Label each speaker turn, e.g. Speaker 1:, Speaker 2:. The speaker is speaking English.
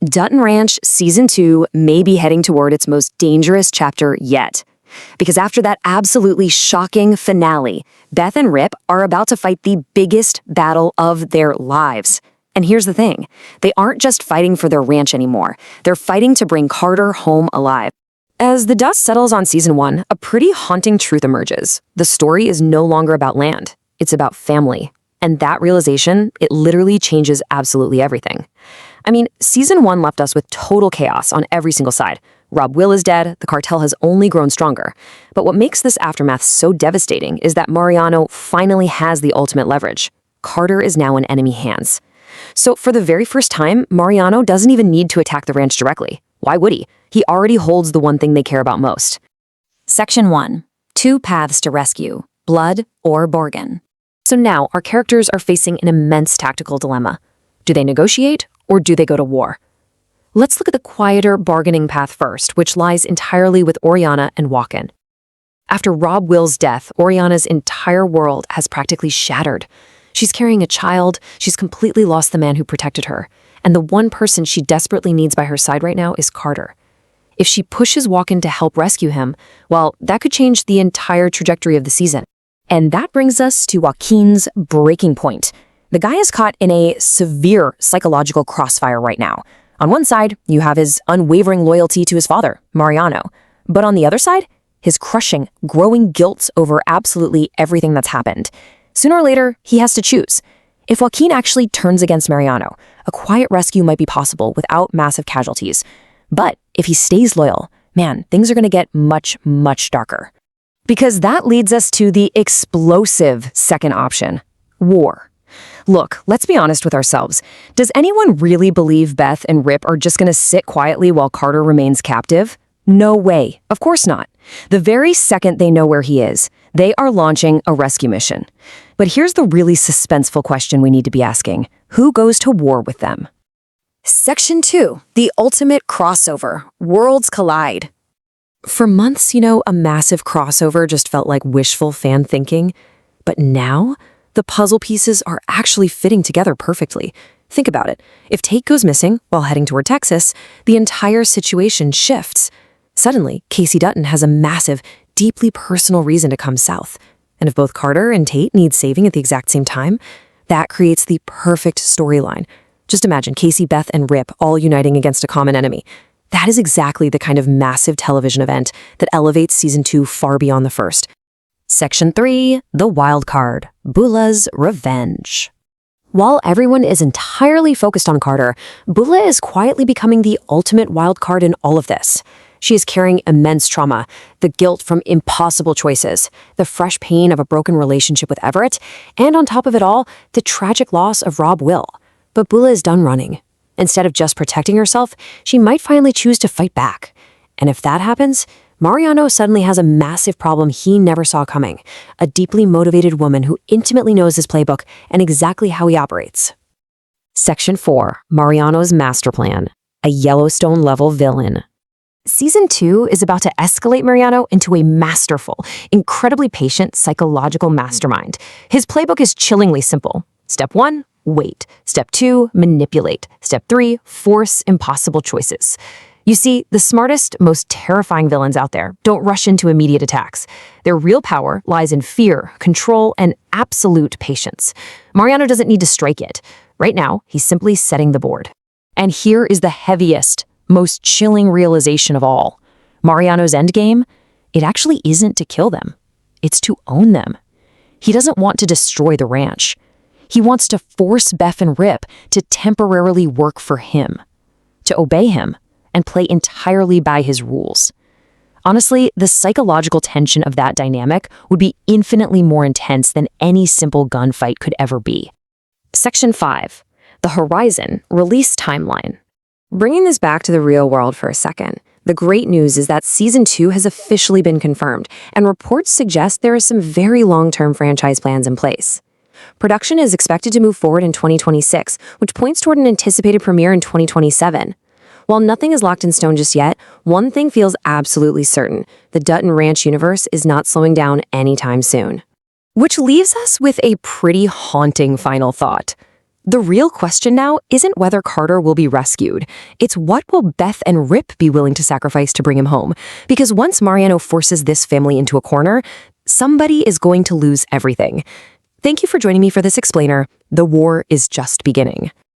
Speaker 1: Dutton Ranch Season 2 may be heading toward its most dangerous chapter yet. Because after that absolutely shocking finale, Beth and Rip are about to fight the biggest battle of their lives. And here's the thing, they aren't just fighting for their ranch anymore, they're fighting to bring Carter home alive. As the dust settles on Season 1, a pretty haunting truth emerges. The story is no longer about land, it's about family. And that realization, it literally changes absolutely everything. I mean, Season 1 left us with total chaos on every single side. Rob Will is dead, the cartel has only grown stronger. But what makes this aftermath so devastating is that Mariano finally has the ultimate leverage. Carter is now in enemy hands. So for the very first time, Mariano doesn't even need to attack the ranch directly. Why would he? He already holds the one thing they care about most. Section 1. 2 paths to rescue, blood or bargain. So now our characters are facing an immense tactical dilemma. Do they negotiate or do they go to war? Let's look at the quieter bargaining path first, which lies entirely with Oriana and Walken. After Rob Will's death, Oriana's entire world has practically shattered. She's carrying a child, she's completely lost the man who protected her, and the one person she desperately needs by her side right now is Carter. If she pushes Walken to help rescue him, well, that could change the entire trajectory of the season. And that brings us to Joaquin's breaking point. The guy is caught in a severe psychological crossfire right now. On one side, you have his unwavering loyalty to his father, Mariano. But on the other side, his crushing, growing guilt over absolutely everything that's happened. Sooner or later, he has to choose. If Joaquin actually turns against Mariano, a quiet rescue might be possible without massive casualties. But if he stays loyal, man, things are going to get much, much darker. Because that leads us to the explosive second option, war. Look, let's be honest with ourselves. Does anyone really believe Beth and Rip are just going to sit quietly while Carter remains captive? No way. Of course not. The very second they know where he is, they are launching a rescue mission. But here's the really suspenseful question we need to be asking. Who goes to war with them? Section 2, the ultimate crossover. Worlds collide. For months, a massive crossover just felt like wishful fan thinking. But now, the puzzle pieces are actually fitting together perfectly. Think about it. If Tate goes missing while heading toward Texas, the entire situation shifts. Suddenly, Casey Dutton has a massive, deeply personal reason to come south. And if both Carter and Tate need saving at the exact same time, that creates the perfect storyline. Just imagine Casey, Beth, and Rip all uniting against a common enemy. That is exactly the kind of massive television event that elevates Season 2 far beyond the first. Section 3, the wild card, Bula's revenge. While everyone is entirely focused on Carter, Bula is quietly becoming the ultimate wild card in all of this. She is carrying immense trauma, the guilt from impossible choices, the fresh pain of a broken relationship with Everett, and on top of it all, the tragic loss of Rob Will. But Bula is done running. Instead of just protecting herself, she might finally choose to fight back. And if that happens, Mariano suddenly has a massive problem he never saw coming, a deeply motivated woman who intimately knows his playbook and exactly how he operates. Section 4, Mariano's master plan, a Yellowstone-level villain. Season 2 is about to escalate Mariano into a masterful, incredibly patient psychological mastermind. His playbook is chillingly simple. Step 1, wait. Step 2, manipulate. Step 3, force impossible choices. You see, the smartest, most terrifying villains out there don't rush into immediate attacks. Their real power lies in fear, control, and absolute patience. Mariano doesn't need to strike it. Right now, he's simply setting the board. And here is the heaviest, most chilling realization of all. Mariano's endgame, it actually isn't to kill them. It's to own them. He doesn't want to destroy the ranch. He wants to force Beth and Rip to temporarily work for him, to obey him, and play entirely by his rules. Honestly, the psychological tension of that dynamic would be infinitely more intense than any simple gunfight could ever be. Section 5, the Horizon release timeline. Bringing this back to the real world for a second, the great news is that Season 2 has officially been confirmed, and reports suggest there are some very long-term franchise plans in place. Production is expected to move forward in 2026, which points toward an anticipated premiere in 2027. While nothing is locked in stone just yet, one thing feels absolutely certain. The Dutton Ranch universe is not slowing down anytime soon. Which leaves us with a pretty haunting final thought. The real question now isn't whether Carter will be rescued. It's what will Beth and Rip be willing to sacrifice to bring him home? Because once Mariano forces this family into a corner, somebody is going to lose everything. Thank you for joining me for this explainer. The war is just beginning.